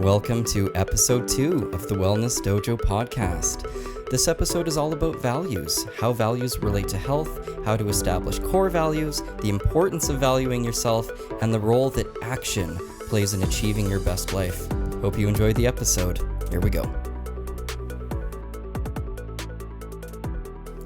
Welcome to episode 2 of the Wellness Dojo podcast. This episode is all about values, how values relate to health, how to establish core values, the importance of valuing yourself, and the role that action plays in achieving your best life. Hope you enjoyed the episode. Here we go.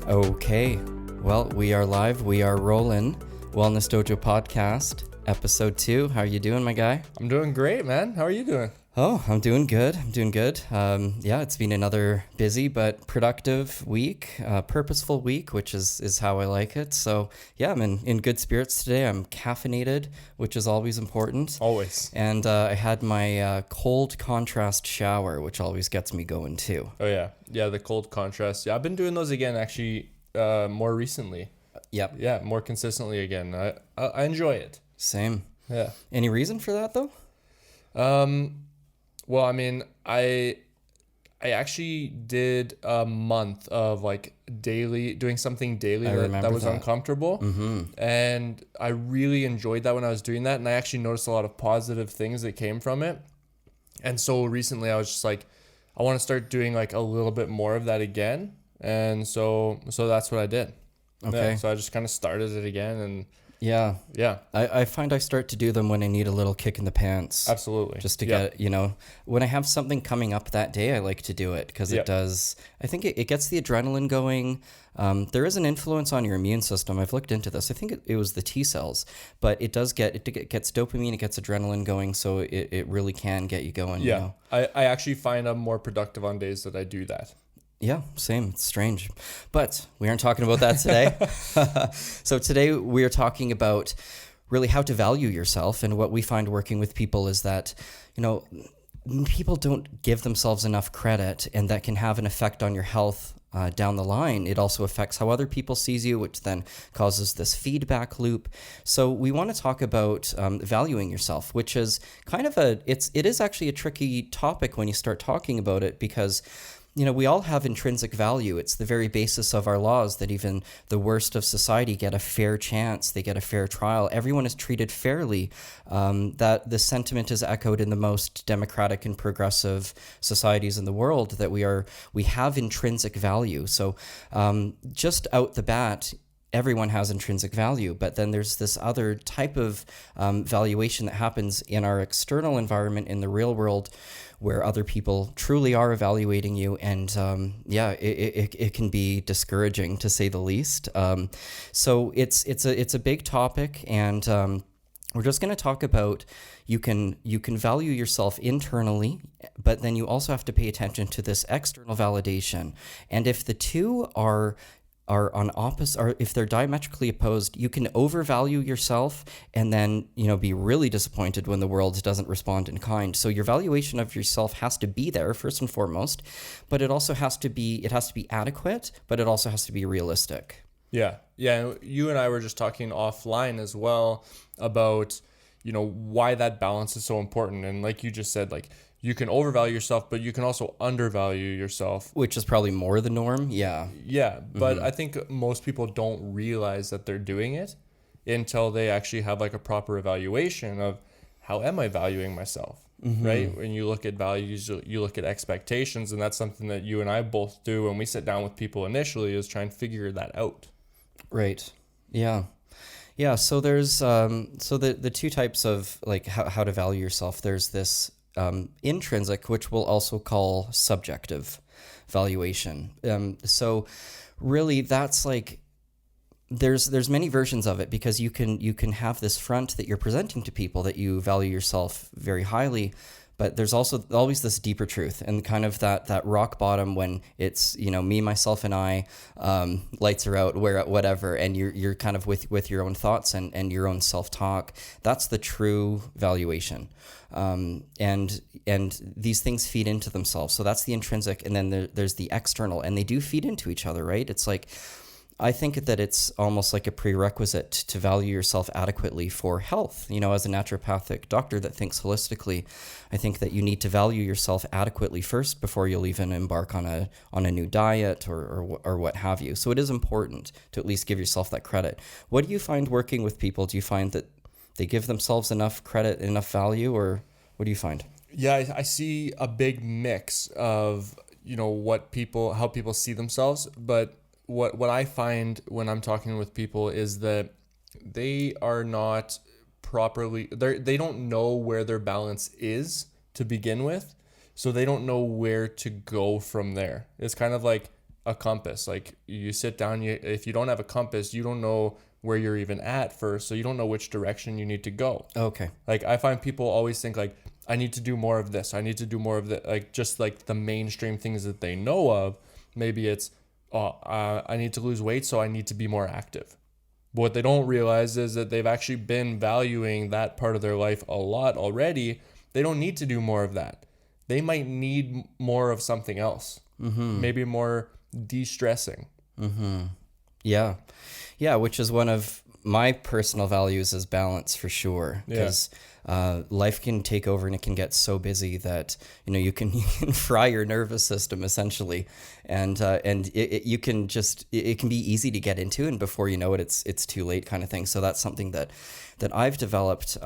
Okay, well, we are live, we are rolling. Wellness Dojo podcast, episode 2. How are you doing, my guy? I'm doing great, man. How are you doing? Oh, I'm doing good. It's been another busy but productive week, purposeful week, which is how I like it. So yeah, I'm in good spirits today. I'm caffeinated, which is always important. Always. And I had my cold contrast shower, which always gets me going too. Oh yeah. Yeah, the cold contrast. Yeah, I've been doing those again actually more recently. Yep. Yeah, more consistently again. I enjoy it. Same. Yeah. Any reason for that though? Well, I mean, I actually did a month of like doing something daily that was uncomfortable. Mm-hmm. And I really enjoyed that when I was doing that. And I actually noticed a lot of positive things that came from it. And so recently I was just like, I want to start doing like a little bit more of that again. And so that's what I did. Okay. Yeah, so I just kind of started it again and Yeah. yeah. I find I start to do them when I need a little kick in the pants. Absolutely. Just to get, when I have something coming up that day, I like to do it because it does, I think it gets the adrenaline going. There is an influence on your immune system. I've looked into this. I think it was the T cells, but it gets dopamine, it gets adrenaline going. So it really can get you going. Yeah. You know? I actually find I'm more productive on days that I do that. Yeah, same. It's strange. But we aren't talking about that today. So today we are talking about really how to value yourself. And what we find working with people is that, people don't give themselves enough credit, and that can have an effect on your health down the line. It also affects how other people sees you, which then causes this feedback loop. So we want to talk about valuing yourself, which is kind of it is actually a tricky topic when you start talking about it because we all have intrinsic value. It's the very basis of our laws that even the worst of society get a fair chance. They get a fair trial. Everyone is treated fairly. That the sentiment is echoed in the most democratic and progressive societies in the world that we have intrinsic value. So just out the bat, everyone has intrinsic value, but then there's this other type of valuation that happens in our external environment, in the real world, where other people truly are evaluating you, and it can be discouraging to say the least. So it's a big topic, and we're just going to talk about you can value yourself internally, but then you also have to pay attention to this external validation, and if the two are on opposite, or if they're diametrically opposed, you can overvalue yourself and then, be really disappointed when the world doesn't respond in kind. So your valuation of yourself has to be there first and foremost, but it also has to be adequate, but it also has to be realistic. Yeah. Yeah. You and I were just talking offline as well about, why that balance is so important. And like you just said, like, you can overvalue yourself, but you can also undervalue yourself. Which is probably more the norm. Yeah. Yeah. But I think most people don't realize that they're doing it until they actually have like a proper evaluation of how am I valuing myself, right? When you look at values, you look at expectations, and that's something that you and I both do when we sit down with people initially, is try and figure that out. Right. Yeah. Yeah. So there's, the two types of like how to value yourself. There's this intrinsic, which we'll also call subjective valuation. So really that's like, there's many versions of it, because you can have this front that you're presenting to people that you value yourself very highly, but there's also always this deeper truth, and kind of that rock bottom when it's, me, myself, and I, lights are out, whatever, and you're kind of with your own thoughts and your own self-talk. That's the true valuation. And these things feed into themselves. So that's the intrinsic, and then there's the external, and they do feed into each other, right? It's like, I think that it's almost like a prerequisite to value yourself adequately for health. As a naturopathic doctor that thinks holistically, I think that you need to value yourself adequately first before you'll even embark on a new diet or what have you. So it is important to at least give yourself that credit. What do you find working with people? Do you find that they give themselves enough credit, enough value, or what do you find? Yeah, I see a big mix of, how people see themselves. But what I find when I'm talking with people is that they are not properly, they don't know where their balance is to begin with. So they don't know where to go from there. It's kind of like a compass. Like you sit down, if you don't have a compass, you don't know where you're even at first. So you don't know which direction you need to go. Okay. Like I find people always think like, I need to do more of this. I need to do more of that. Like just like the mainstream things that they know of. Maybe it's, I need to lose weight, so I need to be more active. But what they don't realize is that they've actually been valuing that part of their life a lot already. They don't need to do more of that. They might need more of something else. Maybe more de-stressing. Yeah. Yeah, which is one of my personal values is balance for sure. Because life can take over and it can get so busy that, you can fry your nervous system essentially. And it can be easy to get into, and before you know it, it's too late kind of thing. So that's something that I've developed,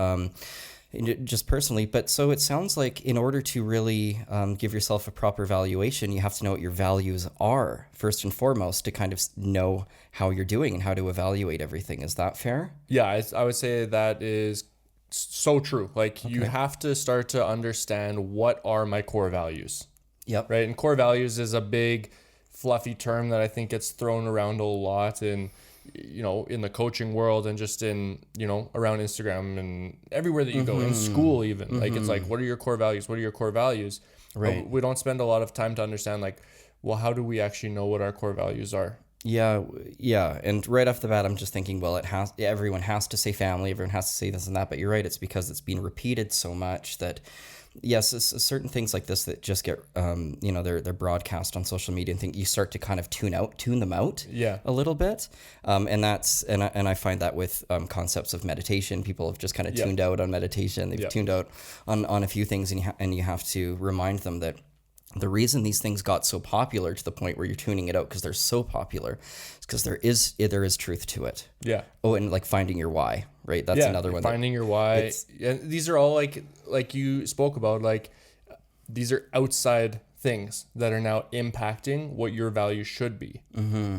just personally. But so it sounds like in order to really give yourself a proper valuation, you have to know what your values are first and foremost to kind of know how you're doing and how to evaluate everything. Is that fair? Yeah, I would say that is so true. Like you have to start to understand, what are my core values? Yep. Right. And core values is a big fluffy term that I think gets thrown around a lot in the coaching world and just in, around Instagram and everywhere that you go, in school even. Like it's like, what are your core values? What are your core values? Right. But we don't spend a lot of time to understand like, well, how do we actually know what our core values are? Yeah. And right off the bat, I'm just thinking, well, everyone has to say family, everyone has to say this and that, but you're right. It's because it's been repeated so much that, yes, it's certain things like this that just get, they're broadcast on social media and you start to kind of tune them out a little bit. And I find that with concepts of meditation, people have just kind of tuned out on meditation. They've tuned out on a few things, and you have to remind them that the reason these things got so popular to the point where you're tuning it out because they're so popular is because there is truth to it. Yeah. Oh, and like finding your why, right? That's another one. Finding your why. And these are all like you spoke about, like these are outside things that are now impacting what your values should be,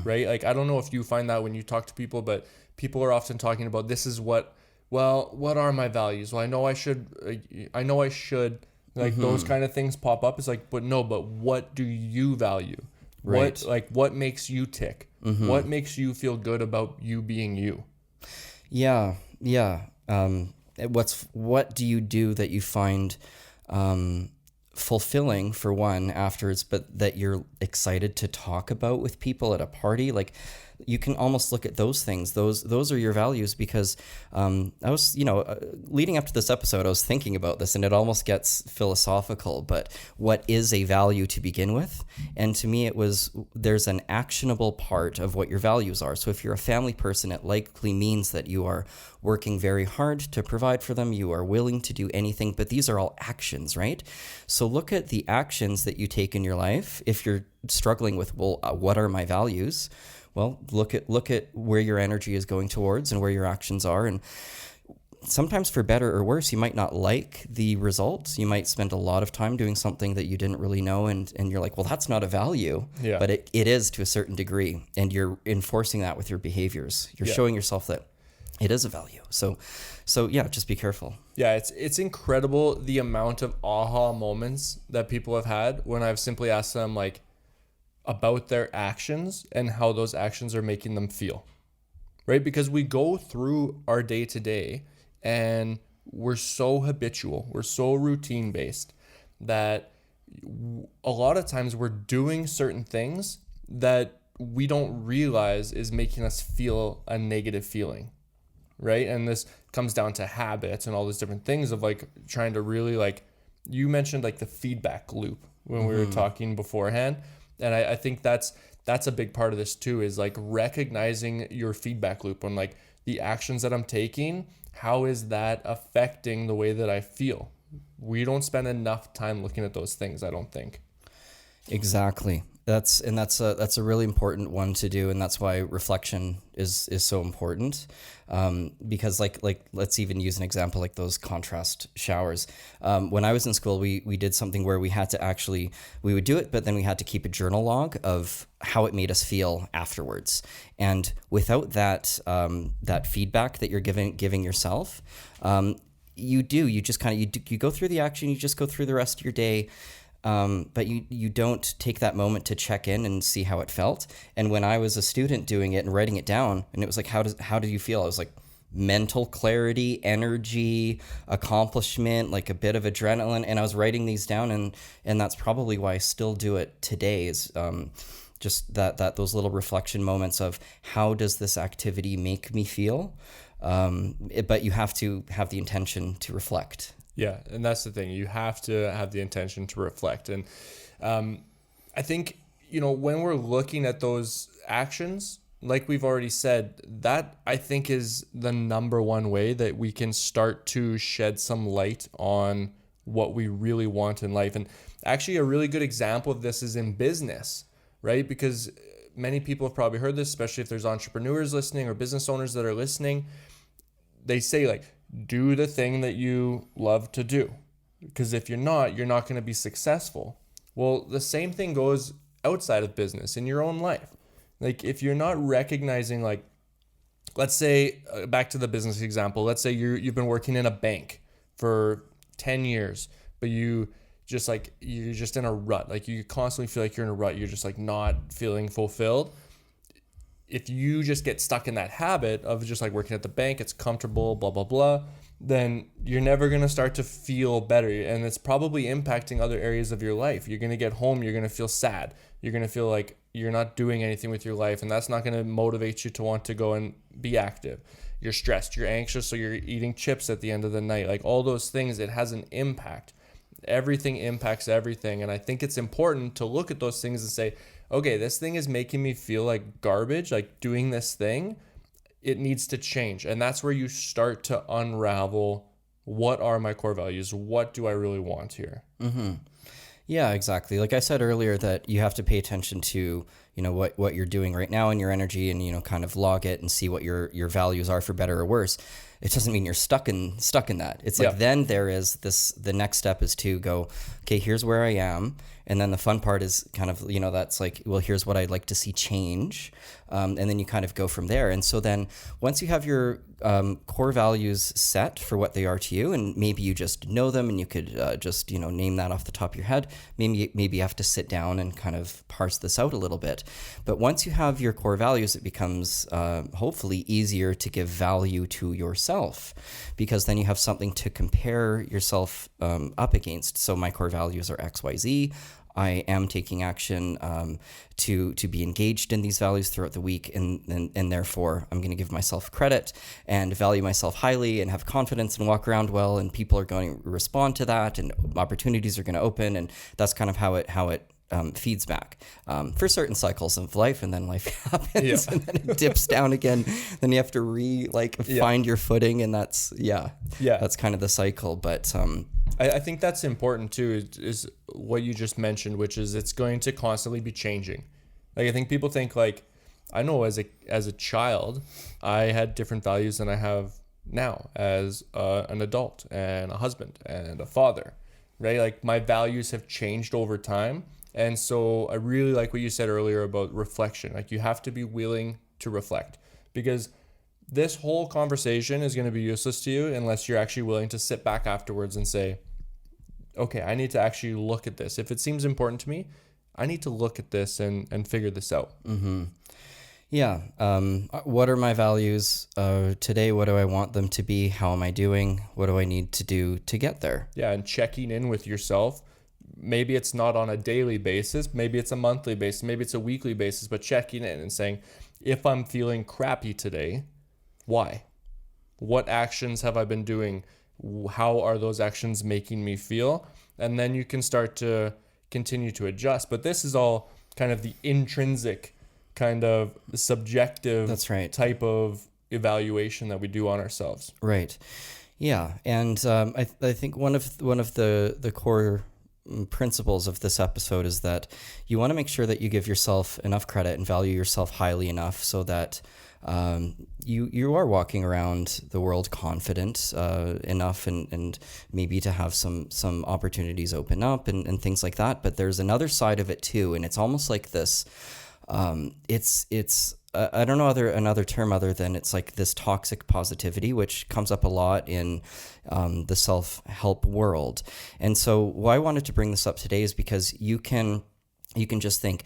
right? Like, I don't know if you find that when you talk to people, but people are often talking about, this is what are my values? Well, I know I should, like those kind of things pop up. It's like, but what do you value? Right. What makes you tick? What makes you feel good about you being you? Yeah. What do you do that you find fulfilling, for one, afterwards, but that you're excited to talk about with people at a party? Like, you can almost look at those things. Those are your values, because I was, leading up to this episode, I was thinking about this, and it almost gets philosophical, but what is a value to begin with? And to me, there's an actionable part of what your values are. So if you're a family person, it likely means that you are working very hard to provide for them. You are willing to do anything, but these are all actions, right? So look at the actions that you take in your life. If you're struggling with, what are my values? Well, look at where your energy is going towards and where your actions are. And sometimes, for better or worse, you might not like the results. You might spend a lot of time doing something that you didn't really know, and you're like, well, that's not a value. Yeah. But it is to a certain degree, and you're enforcing that with your behaviors. You're showing yourself that it is a value. So yeah, just be careful. Yeah, it's incredible the amount of aha moments that people have had when I've simply asked them, like, about their actions and how those actions are making them feel, right? Because we go through our day to day and we're so habitual, we're so routine based that a lot of times we're doing certain things that we don't realize is making us feel a negative feeling, right? And this comes down to habits and all these different things of like trying to really, like you mentioned, like the feedback loop when we were talking beforehand. And I think that's a big part of this too, is like recognizing your feedback loop on like the actions that I'm taking. How is that affecting the way that I feel? We don't spend enough time looking at those things, I don't think. Exactly. That's a really important one to do, and that's why reflection is so important. Because like let's even use an example like those contrast showers. When I was in school, we did something where we would do it, but then we had to keep a journal log of how it made us feel afterwards. And without that feedback that you're giving yourself, you just you go through the action, you just go through the rest of your day. But you don't take that moment to check in and see how it felt. And when I was a student doing it and writing it down, and it was like, how do you feel? I was like, mental clarity, energy, accomplishment, like a bit of adrenaline. And I was writing these down, and that's probably why I still do it today, is just that those little reflection moments of how does this activity make me feel? But you have to have the intention to reflect. Yeah, and that's the thing. You have to have the intention to reflect. And I think, when we're looking at those actions, like we've already said, that I think is the number one way that we can start to shed some light on what we really want in life. And actually, a really good example of this is in business, right? Because many people have probably heard this, especially if there's entrepreneurs listening or business owners that are listening. They say, like, do the thing that you love to do, because if you're not going to be successful. Well, the same thing goes outside of business in your own life. Like, if you're not recognizing, like, let's say, back to the business example, let's say you've been working in a bank for 10 years, but you're just in a rut. Like, you constantly feel like you're in a rut. You're just like not feeling fulfilled. If you just get stuck in that habit of just like working at the bank, it's comfortable, blah, blah, blah, then you're never going to start to feel better. And it's probably impacting other areas of your life. You're going to get home, you're going to feel sad. You're going to feel like you're not doing anything with your life. And that's not going to motivate you to want to go and be active. You're stressed, you're anxious, so you're eating chips at the end of the night. Like, all those things, it has an impact. Everything impacts everything. And I think it's important to look at those things and say, okay, this thing is making me feel like garbage, like doing this thing, it needs to change. And that's where you start to unravel, what are my core values? What do I really want here? Mm-hmm. Yeah, exactly. Like I said earlier, that you have to pay attention to, what you're doing right now in your energy, and, kind of log it and see what your values are, for better or worse. It doesn't mean you're stuck in that. It's like, then there is the next step is to go, okay, here's where I am. And then the fun part is kind of, that's like, well, here's what I'd like to see change. And then you kind of go from there. And so then once you have your core values set for what they are to you, and maybe you just know them and you could just, name that off the top of your head, maybe you have to sit down and kind of parse this out a little bit. But once you have your core values, it becomes hopefully easier to give value to yourself, because then you have something to compare yourself up against. So my core values are X, Y, Z. I am taking action to be engaged in these values throughout the week, and therefore I'm going to give myself credit and value myself highly and have confidence and walk around well, and people are going to respond to that, and opportunities are going to open, and that's kind of how it feeds back for certain cycles of life, and then life happens, and then it dips down again. Then you have to find your footing, and that's kind of the cycle. But I think that's important too, is what you just mentioned, which is it's going to constantly be changing. Like, I think people think, like, I know as a child, I had different values than I have now as an adult and a husband and a father, right? Like, my values have changed over time. And so I really like what you said earlier about reflection. Like, you have to be willing to reflect, because this whole conversation is going to be useless to you unless you're actually willing to sit back afterwards and say, okay, I need to actually look at this. If it seems important to me, I need to look at this and figure this out. Mm-hmm. Yeah. What are my values today? What do I want them to be? How am I doing? What do I need to do to get there? Yeah, and checking in with yourself. Maybe it's not on a daily basis. Maybe it's a monthly basis. Maybe it's a weekly basis. But checking in and saying, if I'm feeling crappy today, why? What actions have I been doing? How are those actions making me feel? And then you can start to continue to adjust. But this is all kind of the intrinsic, kind of subjective type of evaluation that we do on ourselves. Right. Yeah. And I think one of the core principles of this episode is that you want to make sure that you give yourself enough credit and value yourself highly enough so that you are walking around the world confident enough and maybe to have some opportunities open up and things like that. But there's another side of it too, and it's almost like this. It's I don't know another term other than it's like this toxic positivity, which comes up a lot in the self-help world. And so why I wanted to bring this up today is because you can just think,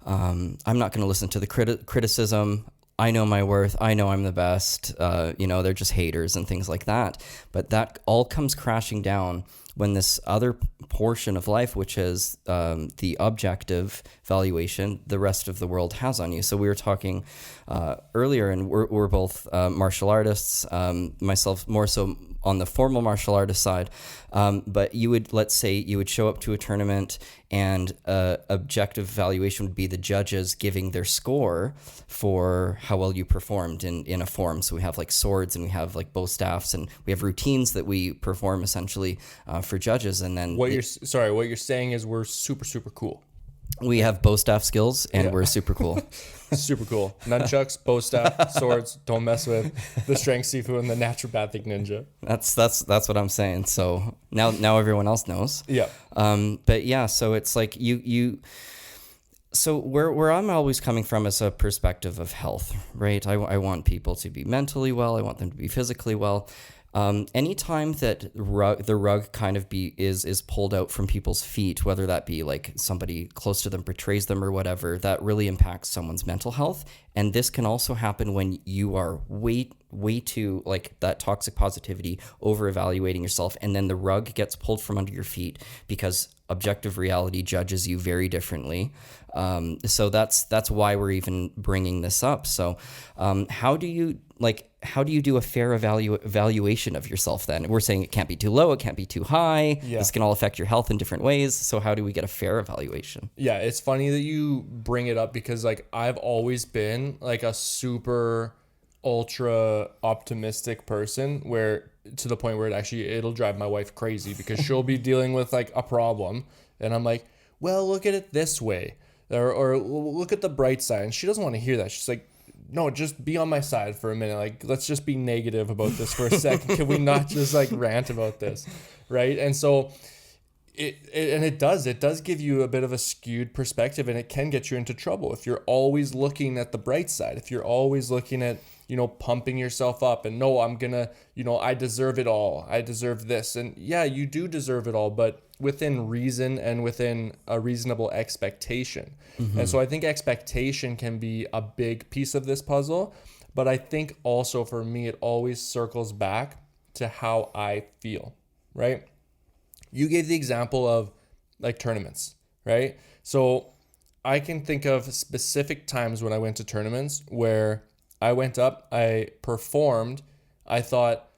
I'm not going to listen to the criticism. I know my worth. I know I'm the best. They're just haters and things like that. But that all comes crashing down when this other portion of life, which is the objective valuation the rest of the world has on you. So we were talking earlier, and we're both martial artists, myself more so on the formal martial artist side. But let's say you would show up to a tournament and objective valuation would be the judges giving their score for how well you performed in a form. So we have like swords and we have like bow staffs and we have routines that we perform essentially for judges. And then what you're saying is we're super, super cool. We have bow staff skills and we're super cool. Super cool. Nunchucks, bow staff, swords, don't mess with the strength Sifu and the naturopathic ninja. That's what I'm saying. So now everyone else knows. Yeah. But yeah, so it's like so where I'm always coming from is a perspective of health, right? I want people to be mentally well. I want them to be physically well. Anytime that the rug kind of is pulled out from people's feet, whether that be like somebody close to them betrays them or whatever, that really impacts someone's mental health. And this can also happen when you are way too like that toxic positivity, over evaluating yourself, and then the rug gets pulled from under your feet because objective reality judges you very differently. So that's why we're even bringing this up. So how do you do a fair evaluation of yourself then? We're saying it can't be too low, it can't be too high. Yeah. This can all affect your health in different ways. So how do we get a fair evaluation? Yeah, it's funny that you bring it up because like I've always been like a super ultra optimistic person, where to the point where it'll drive my wife crazy because she'll be dealing with like a problem and I'm like, well, look at it this way, or look at the bright side, and she doesn't want to hear that. She's like, no, just be on my side for a minute. Like, let's just be negative about this for a second. Can we not just like rant about this? Right. And so it does give you a bit of a skewed perspective, and it can get you into trouble if you're always looking at the bright side. If you're always looking at, pumping yourself up and no, I'm gonna, I deserve it all. I deserve this. And yeah, you do deserve it all, but within reason and within a reasonable expectation. Mm-hmm. And so I think expectation can be a big piece of this puzzle, but I think also for me, it always circles back to how I feel, right? You gave the example of like tournaments, right? So I can think of specific times when I went to tournaments where I went up, I performed, I thought,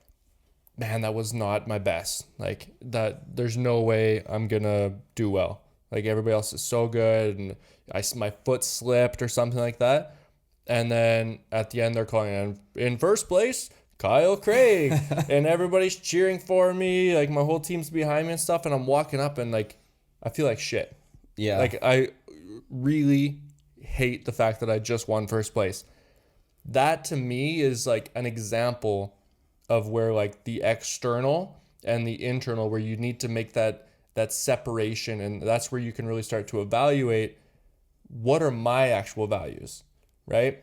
man, that was not my best. Like that, there's no way I'm gonna do well. Like everybody else is so good, and my foot slipped or something like that. And then at the end, they're calling in first place, Kyle Craik, and everybody's cheering for me. Like my whole team's behind me and stuff. And I'm walking up and like, I feel like shit. Yeah. Like I really hate the fact that I just won first place. That to me is like an example of where like the external and the internal, where you need to make that separation. And that's where you can really start to evaluate, what are my actual values, right?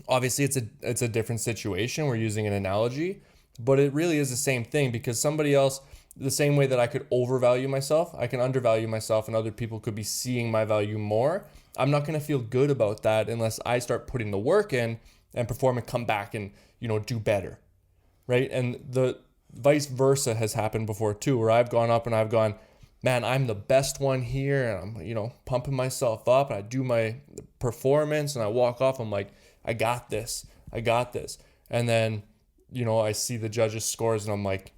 Obviously it's a different situation. We're using an analogy, but it really is the same thing, because somebody else, the same way that I could overvalue myself, I can undervalue myself, and other people could be seeing my value more. I'm not going to feel good about that unless I start putting the work in and perform and come back and, do better. Right. And the vice versa has happened before too, where I've gone up and I've gone, man, I'm the best one here. And I'm, pumping myself up, and I do my performance and I walk off. I'm like, I got this. And then, I see the judges' scores and I'm like,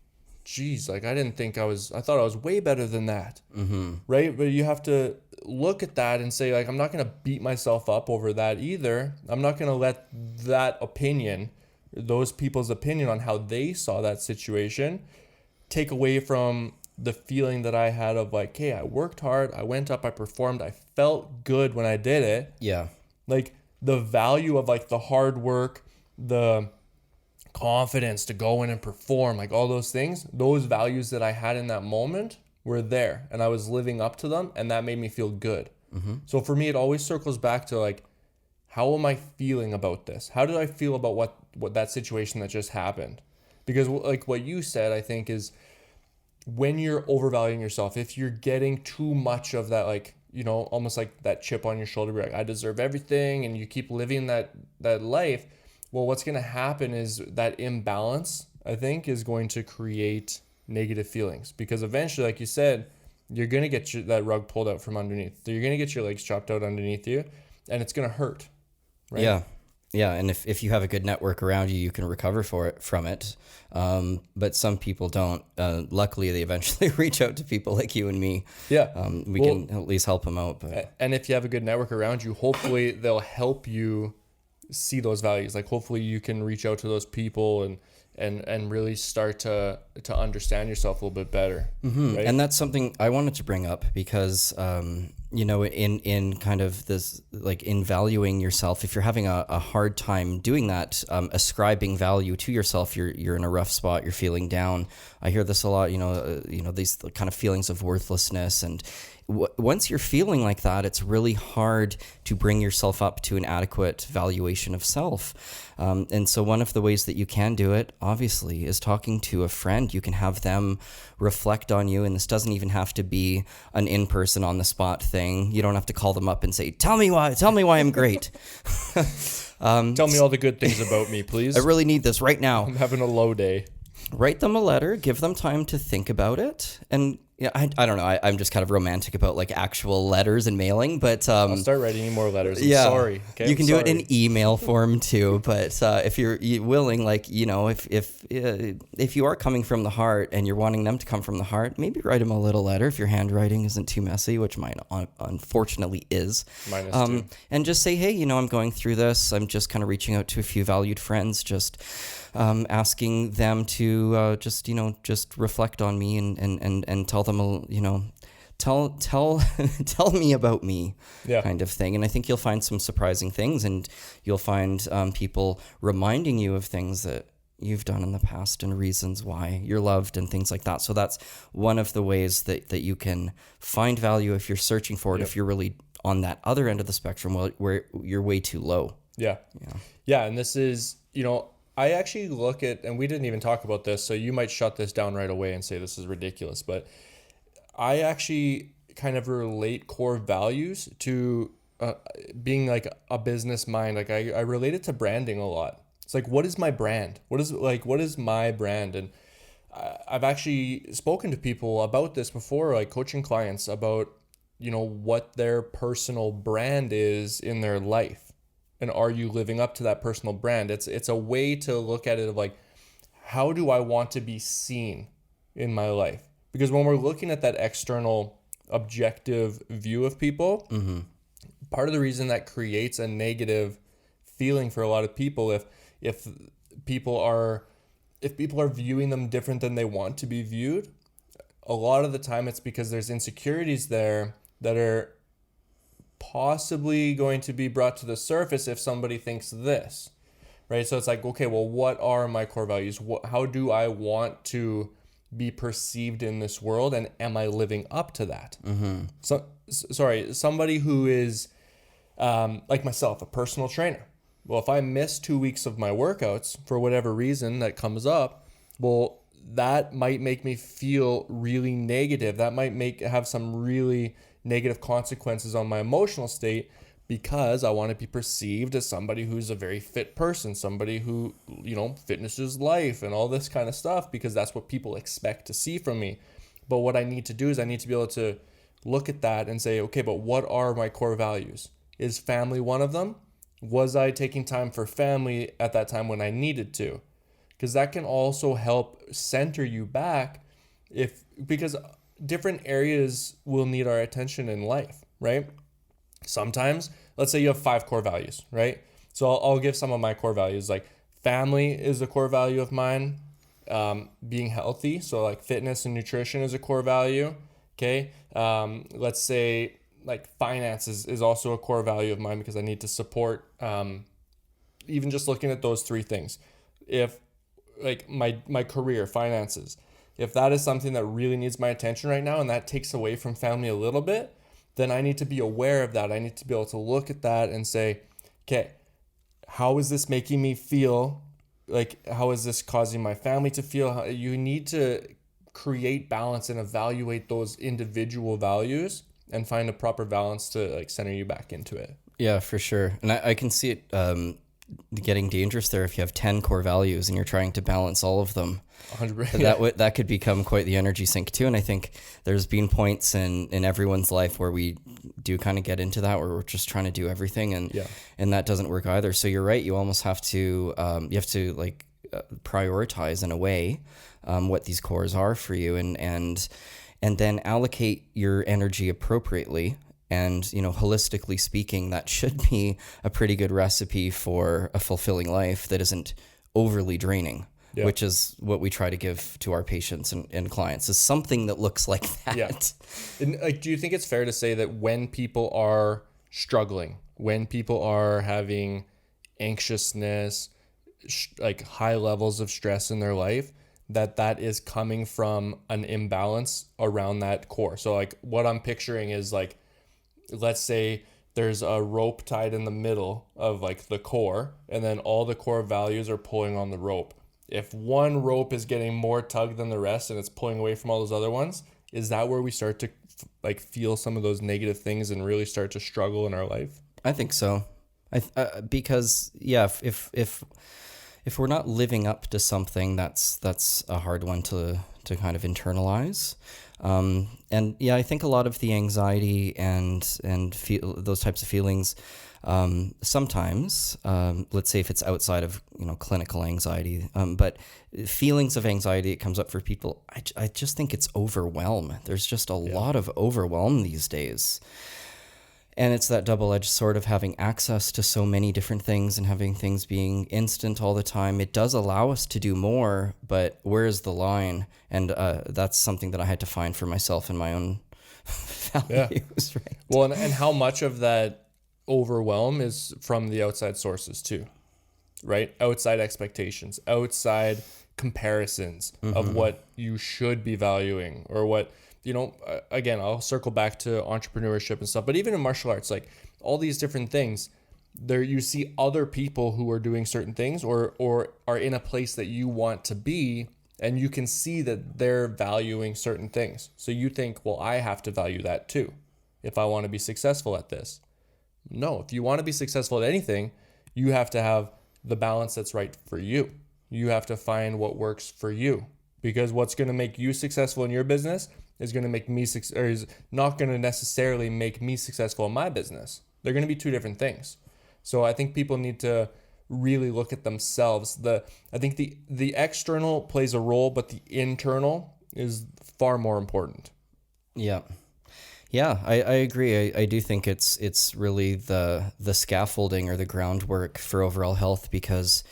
geez, like I thought I was way better than that. Mm-hmm. Right. But you have to look at that and say, like, I'm not going to beat myself up over that either. I'm not going to let that opinion, those people's opinion on how they saw that situation, take away from the feeling that I had of like, hey, I worked hard, I went up, I performed, I felt good when I did it. Yeah. Like the value of like the hard work, the confidence to go in and perform, like all those things, those values that I had in that moment were there and I was living up to them, and that made me feel good. So for me, it always circles back to like, how am I feeling about this? How did I feel about what that situation that just happened? Because like what you said, I think is when you're overvaluing yourself, if you're getting too much of that, like, you know, almost like that chip on your shoulder, like I deserve everything, and you keep living that life, well, what's going to happen is that imbalance, I think, is going to create negative feelings, because eventually, like you said, you're going to get that rug pulled out from underneath. So you're going to get your legs chopped out underneath you, and it's going to hurt. Right? Yeah. Yeah. And if you have a good network around you, you can recover from it. But some people don't. Luckily, they eventually reach out to people like you and me. Yeah. We can at least help them out. But. And if you have a good network around you, hopefully they'll help you see those values. Like hopefully you can reach out to those people and really start to understand yourself a little bit better. Right? And that's something I wanted to bring up because, you know, in kind of this, like in valuing yourself, if you're having a hard time doing that, ascribing value to yourself, you're in a rough spot, you're feeling down. I hear this a lot, you know, these kind of feelings of worthlessness. And once you're feeling like that, it's really hard to bring yourself up to an adequate valuation of self. And so one of the ways that you can do it, obviously, is talking to a friend. You can have them reflect on you. And this doesn't even have to be an in-person on the spot thing. You don't have to call them up and say, tell me why I'm great. Tell me all the good things about me, please. I really need this right now. I'm having a low day. Write them a letter, give them time to think about it. And yeah, I don't know. I'm just kind of romantic about like actual letters and mailing, but I'll start writing you more letters. I'm yeah, sorry. Okay? You can do it in email form too. But if you're willing, like, you know, if you are coming from the heart and you're wanting them to come from the heart, maybe write them a little letter if your handwriting isn't too messy, which mine unfortunately is. Mine is too. And just say, hey, you know, I'm going through this. I'm just kind of reaching out to a few valued friends, just asking them to just reflect on me and tell them, you know, tell me about me, kind of thing. And I think you'll find some surprising things, and you'll find people reminding you of things that you've done in the past and reasons why you're loved and things like that. So that's one of the ways that you can find value if you're searching for it, if you're really on that other end of the spectrum where you're way too low. Yeah. And this is, you know, I actually look at, and we didn't even talk about this, so you might shut this down right away and say this is ridiculous, but I actually kind of relate core values to being like a business mind. Like I relate it to branding a lot. It's like, what is my brand? What is my brand? And I've actually spoken to people about this before, like coaching clients about, you know, what their personal brand is in their life. And are you living up to that personal brand? It's a way to look at it of like, how do I want to be seen in my life? Because when we're looking at that external objective view of people, part of the reason that creates a negative feeling for a lot of people, if people are viewing them different than they want to be viewed, a lot of the time it's because there's insecurities there that are possibly going to be brought to the surface if somebody thinks this, right? So it's like, okay, well, what are my core values? How do I want to be perceived in this world, and am I living up to that? So, somebody who is like myself, a personal trainer. Well, if I miss 2 weeks of my workouts for whatever reason that comes up, well, that might make me feel really negative. That might have some really negative consequences on my emotional state, because I want to be perceived as somebody who's a very fit person, somebody who, you know, fitness is life and all this kind of stuff, because that's what people expect to see from me. But what I need to do is I need to be able to look at that and say, okay, but what are my core values? Is family one of them? Was I taking time for family at that time when I needed to? Because that can also help center you back, because different areas will need our attention in life, right? Sometimes, let's say you have 5 core values, right? So I'll give some of my core values. Like family is a core value of mine. being healthy. So like fitness and nutrition is a core value. Okay. Let's say like finances is also a core value of mine because I need to support, even just looking at those three things. If like my career, finances, if that is something that really needs my attention right now and that takes away from family a little bit, then I need to be aware of that. I need to be able to look at that and say, okay, how is this making me feel? Like, how is this causing my family to feel? You need to create balance and evaluate those individual values and find a proper balance to like center you back into it. Yeah, for sure. And I can see it getting dangerous there if you have 10 core values and you're trying to balance all of them. 100%. That could become quite the energy sink too. And I think there's been points in everyone's life where we do kind of get into that, where we're just trying to do everything, and that doesn't work either. So you're right. You almost have to prioritize in a way what these cores are for you, and then allocate your energy appropriately. And, holistically speaking, that should be a pretty good recipe for a fulfilling life that isn't overly draining, which is what we try to give to our patients and clients, is something that looks like that. Yeah. And like, do you think it's fair to say that when people are struggling, when people are having anxiousness, like high levels of stress in their life, that is coming from an imbalance around that core? So like what I'm picturing is like, let's say there's a rope tied in the middle of like the core, and then all the core values are pulling on the rope. If one rope is getting more tug than the rest and it's pulling away from all those other ones, is that where we start to like feel some of those negative things and really start to struggle in our life? I think so. Because if we're not living up to something, that's a hard one to kind of internalize. And yeah, I think a lot of the anxiety and those types of feelings, sometimes, let's say if it's outside of, clinical anxiety, but feelings of anxiety, it comes up for people. I just think it's overwhelm. There's just a lot of overwhelm these days. And it's that double-edged sword of having access to so many different things and having things being instant all the time. It does allow us to do more, but where is the line? And that's something that I had to find for myself in my own values. Yeah. Right? Well, and how much of that overwhelm is from the outside sources too, right? Outside expectations, outside comparisons of what you should be valuing, or what, again, I'll circle back to entrepreneurship and stuff, but even in martial arts, like all these different things, there you see other people who are doing certain things or are in a place that you want to be, and you can see that they're valuing certain things. So you think, well, I have to value that too if I want to be successful at this. No, if you want to be successful at anything, you have to have the balance that's right for you. You have to find what works for you, because what's going to make you successful in your business is going to make me is not going to necessarily make me successful in my business. They're going to be two different things. So I think people need to really look at themselves. I think the external plays a role, but the internal is far more important. Yeah. Yeah, I agree. I do think it's really the scaffolding or the groundwork for overall health, because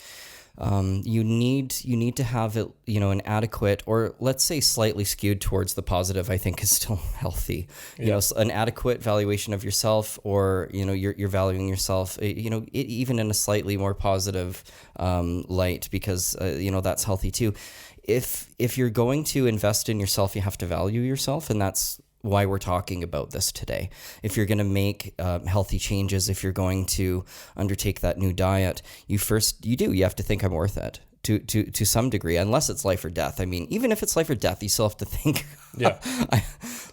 you need to have it, an adequate, or let's say slightly skewed towards the positive, I think is still healthy. An adequate valuation of yourself, or you're valuing yourself, even in a slightly more positive light, because that's healthy too. If you're going to invest in yourself, you have to value yourself, and that's why we're talking about this today. If you're going to make healthy changes, if you're going to undertake that new diet, you have to think, I'm worth it to some degree, unless it's life or death. I mean, even if it's life or death, you still have to think,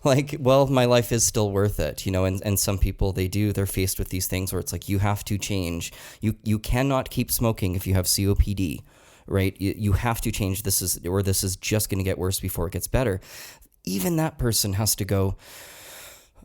my life is still worth it, and some people, they're faced with these things where it's like, you have to change. You cannot keep smoking if you have COPD, right? You have to change. This is just going to get worse before it gets better. Even that person has to go,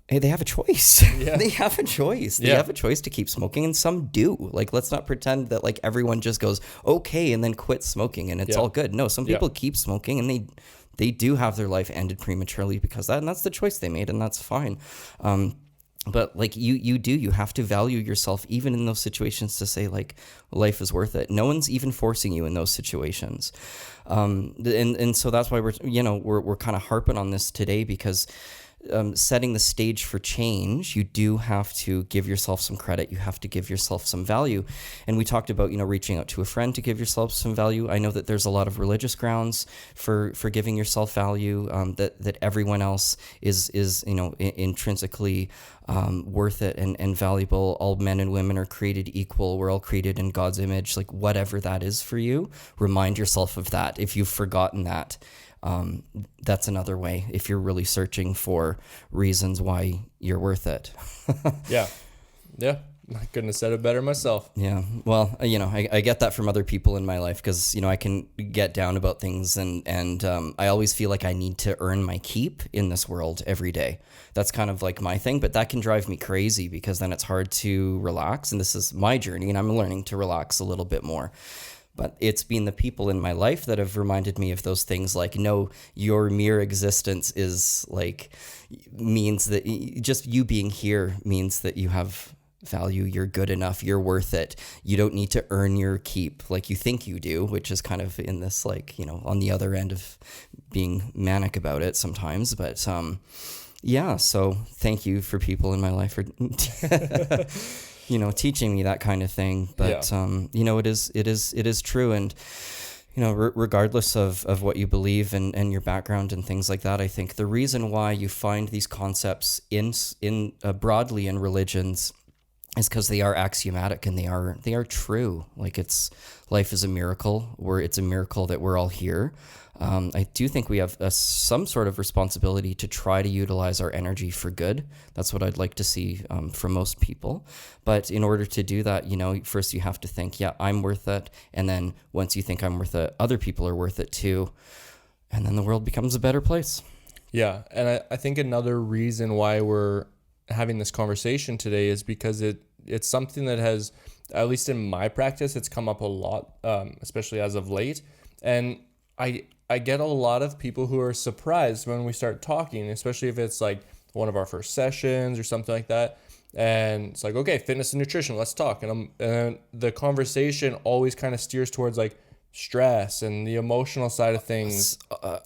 hey, they have a choice. Yeah. They have a choice. They have a choice to keep smoking, and some do. Like, let's not pretend that like everyone just goes, okay, and then quits smoking and it's all good. No, some people keep smoking, and they do have their life ended prematurely because of that, and that's the choice they made, and that's fine. But like you have to value yourself even in those situations to say like life is worth it. No one's even forcing you in those situations. And so that's why we're kind of harping on this today, because setting the stage for change, you do have to give yourself some credit. You have to give yourself some value. And we talked about, reaching out to a friend to give yourself some value. I know that there's a lot of religious grounds for giving yourself value, that everyone else is intrinsically worth it and valuable. All men and women are created equal. We're all created in God's image. Like whatever that is for you, remind yourself of that. If you've forgotten that, that's another way, if you're really searching for reasons why you're worth it. Yeah. I couldn't have said it better myself. Yeah. Well, I get that from other people in my life, because, I can get down about things and I always feel like I need to earn my keep in this world every day. That's kind of like my thing, but that can drive me crazy, because then it's hard to relax. And this is my journey, and I'm learning to relax a little bit more. But it's been the people in my life that have reminded me of those things, like, no, your mere existence means that just you being here means that you have value, you're good enough, you're worth it. You don't need to earn your keep like you think you do, which is kind of in this, on the other end of being manic about it sometimes. But so thank you for people in my life for teaching me that kind of thing. But, it is true. And, regardless of what you believe and your background and things like that, I think the reason why you find these concepts in broadly in religions is because they are axiomatic and they are true. Like life is a miracle, it's a miracle that we're all here. I do think we have some sort of responsibility to try to utilize our energy for good. That's what I'd like to see from most people. But in order to do that, first you have to think, yeah, I'm worth it. And then once you think I'm worth it, other people are worth it too. And then the world becomes a better place. Yeah. And I think another reason why we're having this conversation today is because it's something that has, at least in my practice, it's come up a lot, especially as of late. And I get a lot of people who are surprised when we start talking, especially if it's like one of our first sessions or something like that. And it's like, okay, fitness and nutrition, let's talk. And the conversation always kind of steers towards like stress and the emotional side of things.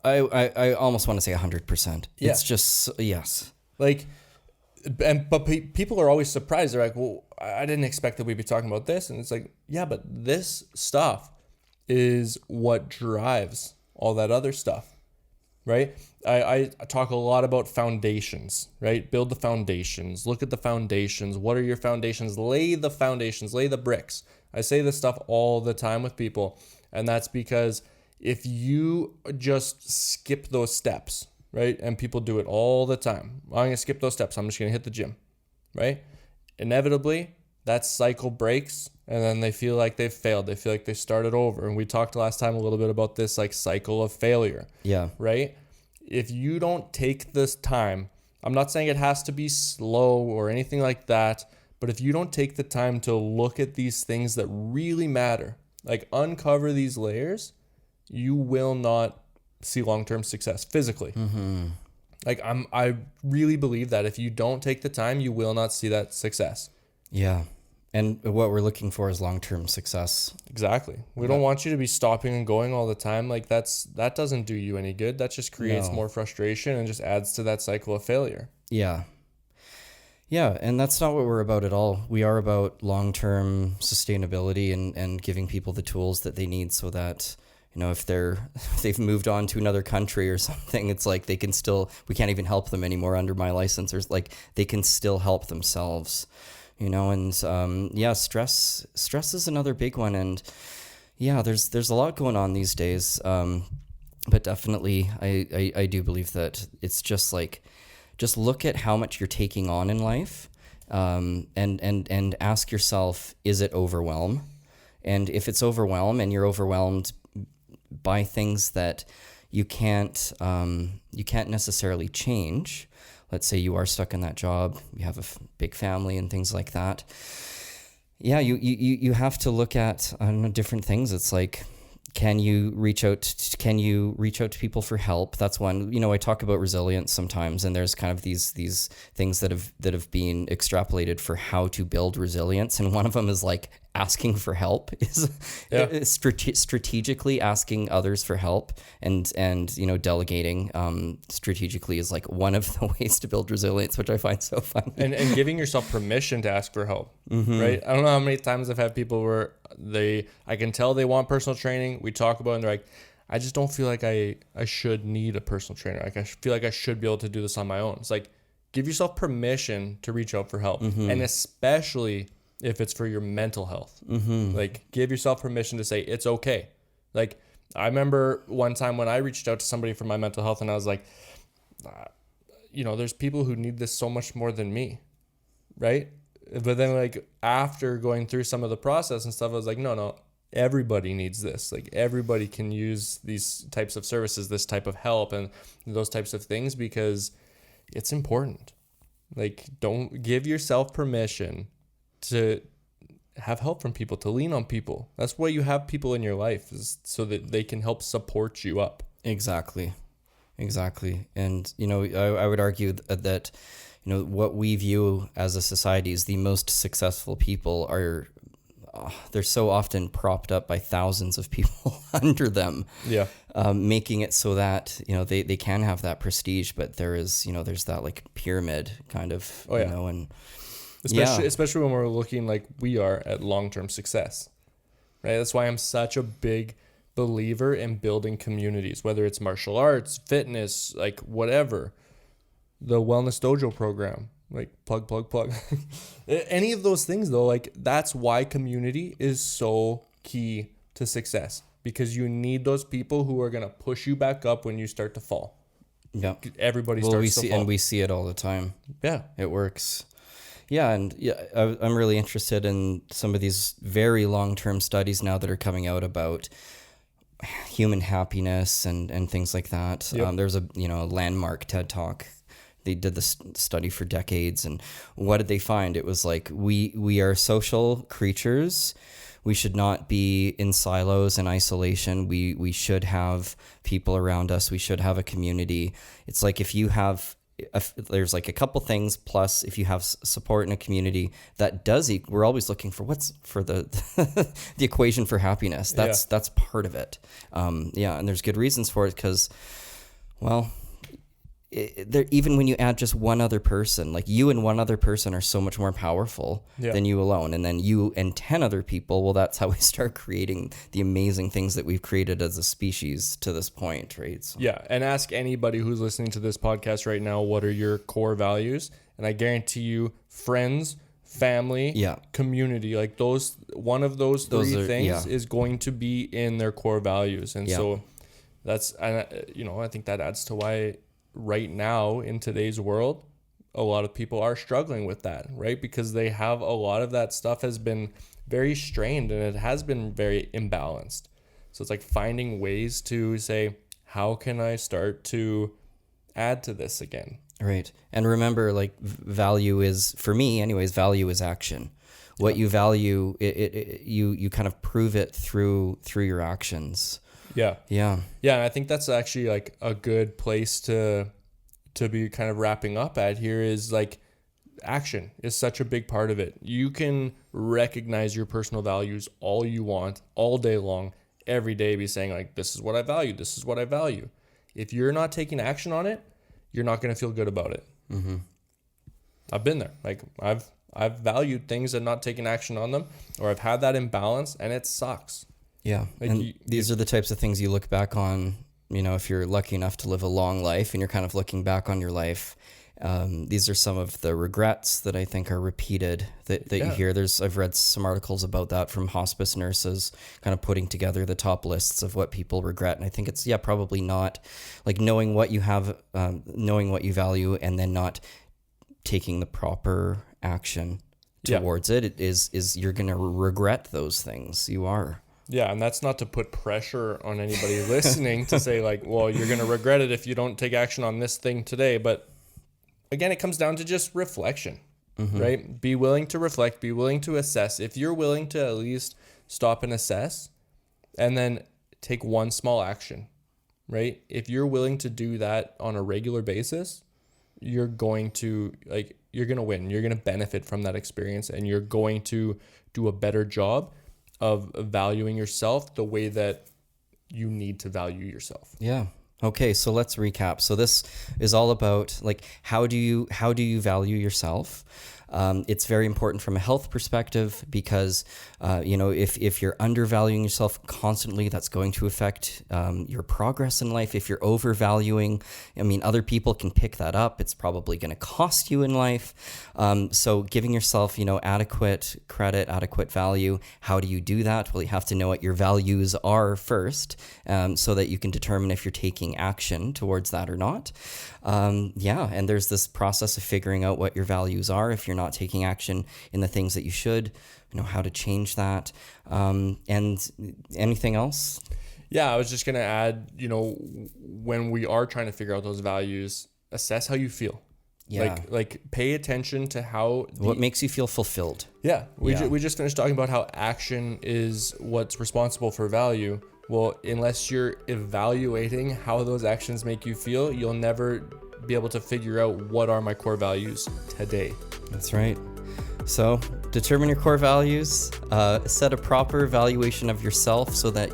I almost want to say 100%. Yeah. It's just, yes. But people are always surprised. They're like, well, I didn't expect that we'd be talking about this. And it's like, yeah, but this stuff is what drives all that other stuff, right? I talk a lot about foundations, right? Build the foundations, look at the foundations. What are your foundations? Lay the foundations, lay the bricks. I say this stuff all the time with people. And that's because if you just skip those steps, right? And people do it all the time. I'm going to skip those steps. I'm just going to hit the gym, right? Inevitably, that cycle breaks and then they feel like they've failed. They feel like they started over. And we talked last time a little bit about this like cycle of failure. Yeah. Right? If you don't take this time, I'm not saying it has to be slow or anything like that, but if you don't take the time to look at these things that really matter, like uncover these layers, you will not see long-term success physically. Mm-hmm. I really believe that if you don't take the time, you will not see that success. Yeah. And what we're looking for is long-term success. Exactly. We don't want you to be stopping and going all the time. Like that doesn't do you any good. That just creates more frustration and just adds to that cycle of failure. Yeah. Yeah. And that's not what we're about at all. We are about long-term sustainability and giving people the tools that they need so that, if they've moved on to another country or something, it's like we can't even help them anymore under my license, or like they can still help themselves. And stress is another big one. And yeah, there's a lot going on these days. But definitely I do believe that it's just look at how much you're taking on in life, and ask yourself, is it overwhelm? And if it's overwhelm and you're overwhelmed by things that you can't necessarily change. Let's say you are stuck in that job, you have a big family and things like that. Yeah, you have to look at different things. It's like can you reach out to people for help? That's one. I talk about resilience sometimes, and there's kind of these things that have been extrapolated for how to build resilience, and one of them is like asking for help, is strategically asking others for help, and delegating strategically is like one of the ways to build resilience, which I find so funny. And giving yourself permission to ask for help, right? I don't know how many times I've had people where I can tell they want personal training. We talk about it and they're like, I just don't feel like I should need a personal trainer. Like, I feel like I should be able to do this on my own. It's like, give yourself permission to reach out for help. And especially if it's for your mental health, like, give yourself permission to say, it's okay. Like, I remember one time when I reached out to somebody for my mental health and I was like, there's people who need this so much more than me. Right. But then, like, after going through some of the process and stuff, I was like, no, everybody needs this. Like, everybody can use these types of services, this type of help and those types of things, because it's important. Like, don't give yourself permission to have help from people, to lean on people. That's why you have people in your life, is so that they can help support you up. Exactly. And, I would argue that, what we view as a society as the most successful people are, they're so often propped up by thousands of people under them. Yeah. Making it so that, they can have that prestige, but there is, there's that like pyramid kind of, and especially when we're looking like we are at long-term success, right? That's why I'm such a big believer in building communities, whether it's martial arts, fitness, like whatever. The Wellness Dojo program, like plug. Any of those things though, like, that's why community is so key to success, because you need those people who are going to push you back up when you start to fall. Yeah. Everybody starts to fall. And we see it all the time. Yeah. It works. Yeah. And I'm really interested in some of these very long-term studies now that are coming out about human happiness and things like that. Yep. There's a landmark TED Talk. They did this study for decades, and what did they find? It was like, we are social creatures. We should not be in silos and isolation. We should have people around us. We should have a community. It's like, if you have, there's like a couple things, plus if you have support in a community, that does, we're always looking for what's for the the equation for happiness. That's part of it. And there's good reasons for it, because, well, even when you add just one other person, like you and one other person are so much more powerful than you alone. And then you and 10 other people, well, that's how we start creating the amazing things that we've created as a species to this point, right? So. Yeah, and ask anybody who's listening to this podcast right now, what are your core values? And I guarantee you, friends, family, community, like one of those three things is going to be in their core values. And so that's, I think that adds to why right now in today's world, a lot of people are struggling with that, right? Because they have a lot of that stuff has been very strained and it has been very imbalanced. So it's like finding ways to say, how can I start to add to this again? Right. And remember, like, value is, for me anyways, value is action. What you value, you kind of prove it through your actions. Yeah. And I think that's actually like a good place to be kind of wrapping up at here, is like, action is such a big part of it. You can recognize your personal values all you want, all day long, every day, be saying like, this is what I value. This is what I value. If you're not taking action on it, you're not going to feel good about it. Mm-hmm. I've been there. Like, I've valued things and not taken action on them, or I've had that imbalance and it sucks. Yeah. Like, and these are the types of things you look back on, if you're lucky enough to live a long life and you're kind of looking back on your life. These are some of the regrets that I think are repeated that you hear. I've read some articles about that from hospice nurses, kind of putting together the top lists of what people regret. And I think it's, probably not like knowing what you have, knowing what you value, and then not taking the proper action towards it. It is you're going to regret those things. You are. Yeah, and that's not to put pressure on anybody listening to say like, well, you're going to regret it if you don't take action on this thing today. But again, it comes down to just reflection, right? Be willing to reflect, be willing to assess. If you're willing to at least stop and assess, and then take one small action, right? If you're willing to do that on a regular basis, you're going to win. You're going to benefit from that experience, and you're going to do a better job of valuing yourself the way that you need to value yourself. Yeah. Okay, so let's recap. So this is all about like how do you value yourself? It's very important from a health perspective because, if you're undervaluing yourself constantly, that's going to affect your progress in life. If you're overvaluing, other people can pick that up. It's probably going to cost you in life. So giving yourself, adequate credit, adequate value. How do you do that? Well, you have to know what your values are first, so that you can determine if you're taking action towards that or not. And there's this process of figuring out what your values are. If you're not taking action in the things that you should, how to change that. And anything else? Yeah, I was just going to add, when we are trying to figure out those values, assess how you feel. Yeah. Like pay attention to how what makes you feel fulfilled. Yeah. We just finished talking about how action is what's responsible for value. Well, unless you're evaluating how those actions make you feel, you'll never be able to figure out what are my core values today. That's right. So determine your core values, set a proper evaluation of yourself so that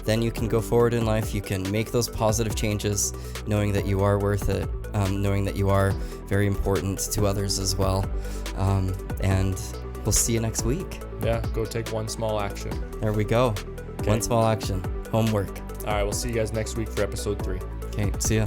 then you can go forward in life. You can make those positive changes, knowing that you are worth it, knowing that you are very important to others as well. And we'll see you next week. Yeah, go take one small action. There we go. Okay. One small action. Homework. All right, we'll see you guys next week for episode 3. Okay, see ya.